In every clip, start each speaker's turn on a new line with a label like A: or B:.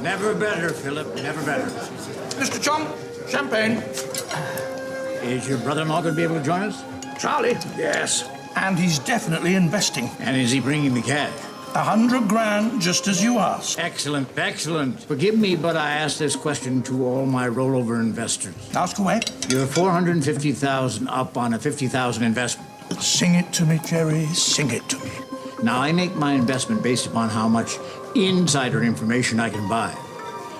A: Never better, Philip. Never better.
B: Mr. Chong, champagne.
A: Is your brother-in-law going to be able to join us?
B: Charlie? Yes. And he's definitely investing.
A: And is he bringing the cash?
B: 100 grand, just as you asked.
A: Excellent, excellent. Forgive me, but I ask this question to all my rollover investors.
B: Ask away.
A: You're 450,000 up on a 50,000 investment.
B: Sing it to me, Jerry. Sing it to me.
A: Now, I make my investment based upon how much insider information I can buy.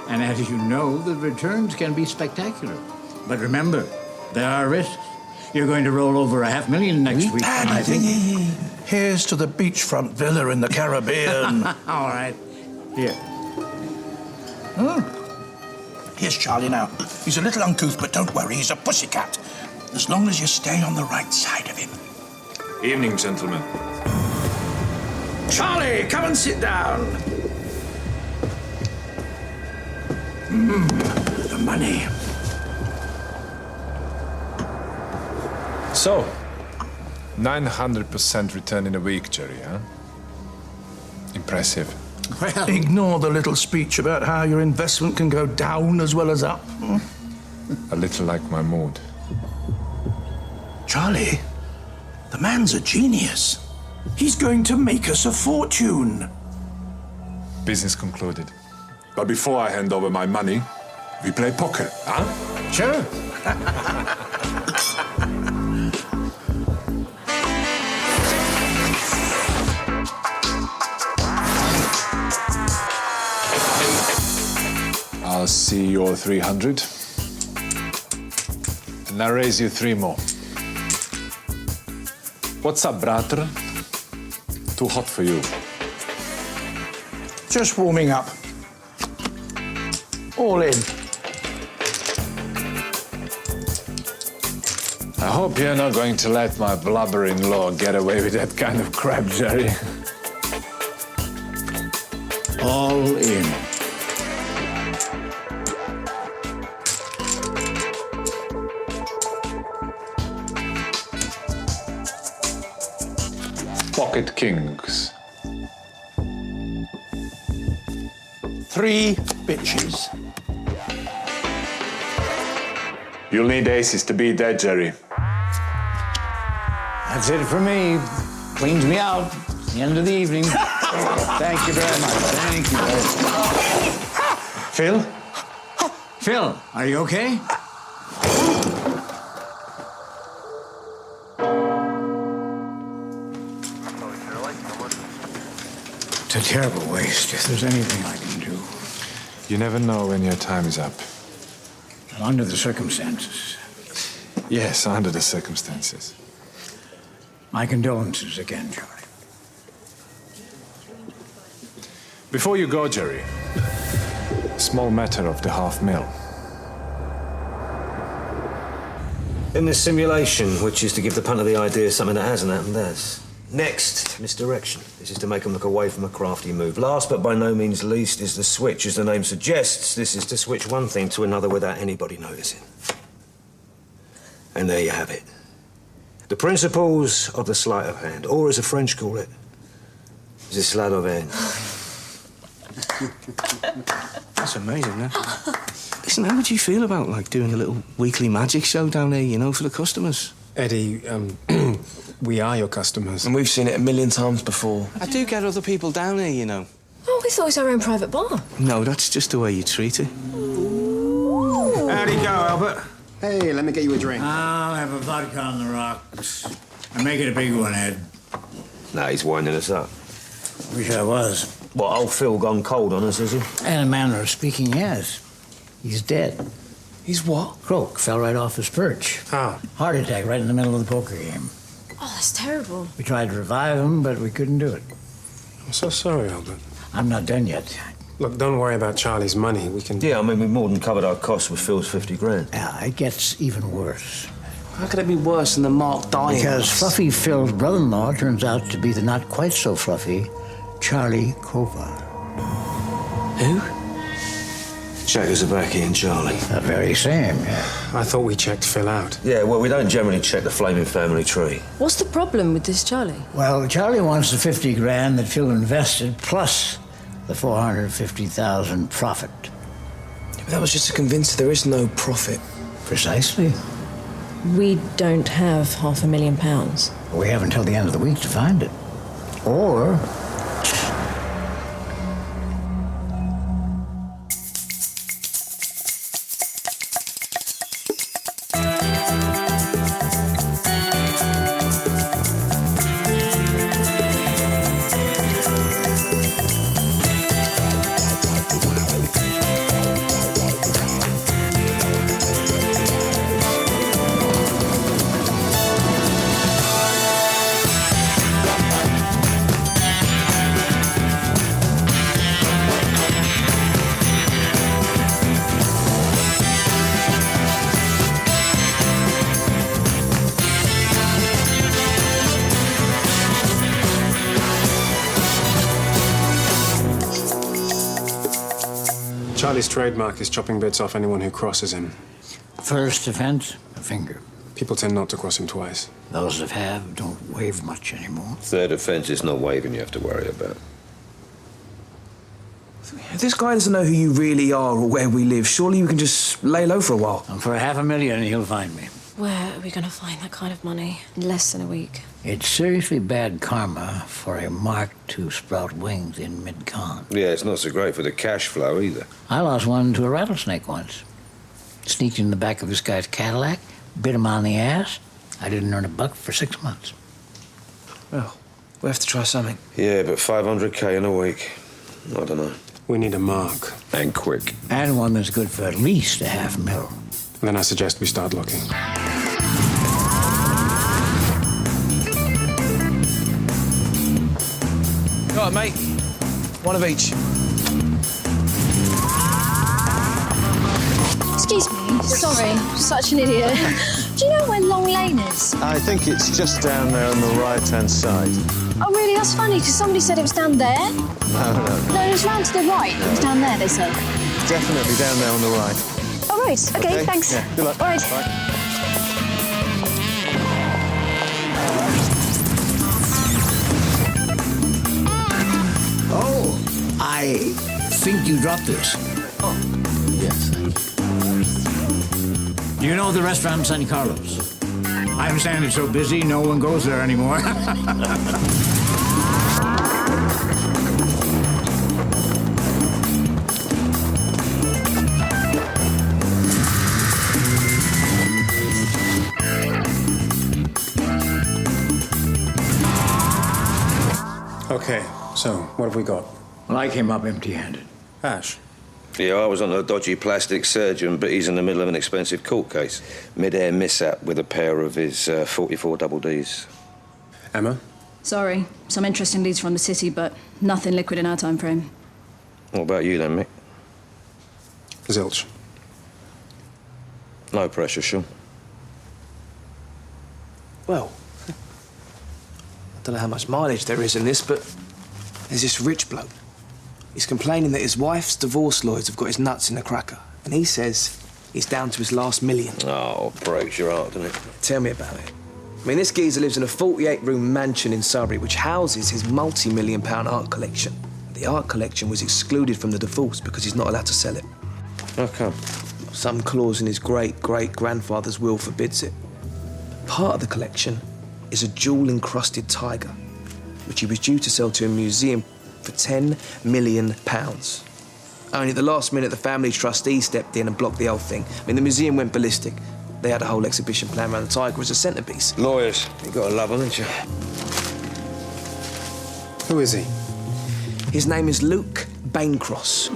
A: And as you know, the returns can be spectacular. But remember, there are risks. You're going to roll over $500,000 next week. And I think...
B: Here's to the beachfront villa in the Caribbean.
A: All right. Here.
B: Here's Charlie now. He's a little uncouth, but don't worry, he's a pussycat. As long as you stay on the right side of him.
C: Evening, gentlemen.
B: Charlie, come and sit down. The money.
C: So, 900% return in a week, Jerry, huh? Impressive.
A: Well,
B: Ignore the little speech about how your investment can go down as well as up.
C: A little like my mood.
B: Charlie, the man's a genius. He's going to make us a fortune.
C: Business concluded. But before I hand over my money, we play poker, huh?
A: sure.
C: I'll see your 300. And I'll raise you 3 more. What's up, brother? Too hot for you.
B: Just warming up. All in.
C: I hope you're not going to let my blubber-in-law get away with that kind of crap, Jerry.
A: All in.
C: Pocket kings.
B: 3 bitches.
C: You'll need aces to beat that, Jerry.
A: That's it for me. Cleans me out. It's the end of the evening. Thank you very much. Thank you very much. Phil? Phil, are you okay? It's a terrible waste. If there's anything I can do.
C: You never know when your time is up.
A: Under the circumstances.
C: Yes, under the circumstances.
A: My condolences again, Charlie.
C: Before you go, Jerry, a small matter of the $500,000.
D: In this simulation, which is to give the punter the idea of something that hasn't happened, has. Next, misdirection. This is to make them look away from a crafty move. Last, but by no means least, is the switch. As the name suggests, this is to switch one thing to another without anybody noticing. And there you have it. The principles of the sleight of hand, or as the French call it, the sleight of hand.
E: That's amazing, man. Listen, how would you feel about, like, doing a little weekly magic show down there, you know, for the customers?
F: Eddie, we are your customers.
G: And we've seen it a million times before.
E: I do get other people down there, you know.
H: Oh, we thought it was our own private bar.
E: No, that's just the way you treat it.
F: How'd it go, Albert?
G: Hey, let me get you a drink.
A: I'll have a vodka on the rocks. And make it a big one, Ed.
D: Nah, he's winding us up.
A: Wish I was.
D: What, old Phil gone cold on us, has he?
A: In a manner of speaking, yes. He's dead.
G: He's what?
A: Croak fell right off his perch.
F: Oh.
A: Heart attack right in the middle of the poker game.
H: Oh, that's terrible.
A: We tried to revive him, but we couldn't do it.
F: I'm so sorry, Albert.
A: I'm not done yet.
F: Look, don't worry about Charlie's money. We can...
D: Yeah, I mean, we more than covered our costs with Phil's 50 grand.
A: Yeah, it gets even worse.
E: How could it be worse than the Mark dying?
A: Because fluffy Phil's brother-in-law turns out to be the not-quite-so-fluffy Charlie Kovar.
E: Who?
D: Czechoslovakia and Charlie.
A: The very same, yeah.
F: I thought we checked Phil out.
D: Yeah, well, we don't generally check the flaming family tree.
H: What's the problem with this Charlie?
A: Well, Charlie wants the 50 grand that Phil invested, plus the 450,000 profit.
G: But that was just to convince her there is no profit.
A: Precisely.
H: We don't have £500,000.
A: We have until the end of the week to find it. Or
F: Charlie's trademark is chopping bits off anyone who crosses him.
A: first offense, a finger.
F: People tend not to cross him twice.
A: Those that have don't wave much anymore.
D: Third offence is not waving you have to worry about.
E: If this guy doesn't know who you really are or where we live, surely you can just lay low for a while.
A: And for $500,000, he'll find me.
H: Where are we going to find that kind of money in less than a week?
A: It's seriously bad karma for a mark to sprout wings in mid-con.
D: Yeah, it's not so great for the cash flow either.
A: I lost one to a rattlesnake once. Sneaked in the back of this guy's Cadillac, bit him on the ass. I didn't earn a buck for 6 months.
E: Well, we have to try something.
D: Yeah, but 500K in a week. I don't know.
F: We need a mark.
D: And quick.
A: And one that's good for at least $500,000.
F: Then I suggest we start looking.
E: All right, mate. One of each.
I: Excuse me, sorry, such an idiot. Do you know where Long Lane is?
J: I think it's just down there on the right-hand side.
I: Oh, really? That's funny, because somebody said it was down there. No, it was round to the right. It was down there, they said.
J: Definitely down there on the right.
I: Oh, right. OK, thanks.
J: Yeah, good luck.
I: All right.
J: Bye.
A: Oh, I think you dropped this.
J: Yes.
A: Do you know the restaurant San Carlos? I understand it's so busy, no one goes there anymore.
F: Okay, so what have we got?
A: Well, I came up empty-handed.
F: Ash.
D: Yeah, I was on a dodgy plastic surgeon, but he's in the middle of an expensive court case. Mid-air mishap with a pair of his 44 double Ds.
F: Emma?
I: Sorry, some interesting leads from the city, but nothing liquid in our time frame.
D: What about you then, Mick?
F: Zilch.
D: No pressure, Sean.
E: Well, I don't know how much mileage there is in this, but there's this rich bloke. He's complaining that his wife's divorce lawyers have got his nuts in a cracker, and he says he's down to his last million.
D: Oh, breaks your heart, doesn't it?
E: Tell me about it. I mean, this geezer lives in a 48-room mansion in Surrey, which houses his multi-million-pound art collection. The art collection was excluded from the divorce because he's not allowed to sell it.
D: How come?
E: Some clause in his great-great-grandfather's will forbids it. Part of the collection is a jewel-encrusted tiger, which he was due to sell to a museum for £10 million. Only at the last minute, the family trustee stepped in and blocked the whole thing. I mean, the museum went ballistic. They had a whole exhibition planned around the tiger as a centrepiece.
D: Lawyers. You gotta love them, haven't you?
F: Who is he?
E: His name is Luke Bancross.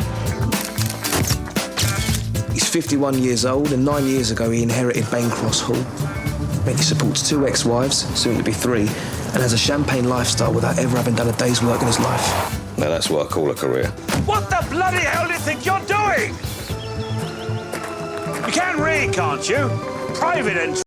E: He's 51 years old, and 9 years ago he inherited Bancross Hall. I mean, he supports 2 ex-wives, soon to be 3, and has a champagne lifestyle without ever having done a day's work in his life.
D: Now that's what I call a career.
B: What the bloody hell do you think you're doing? You can read, can't you? Private and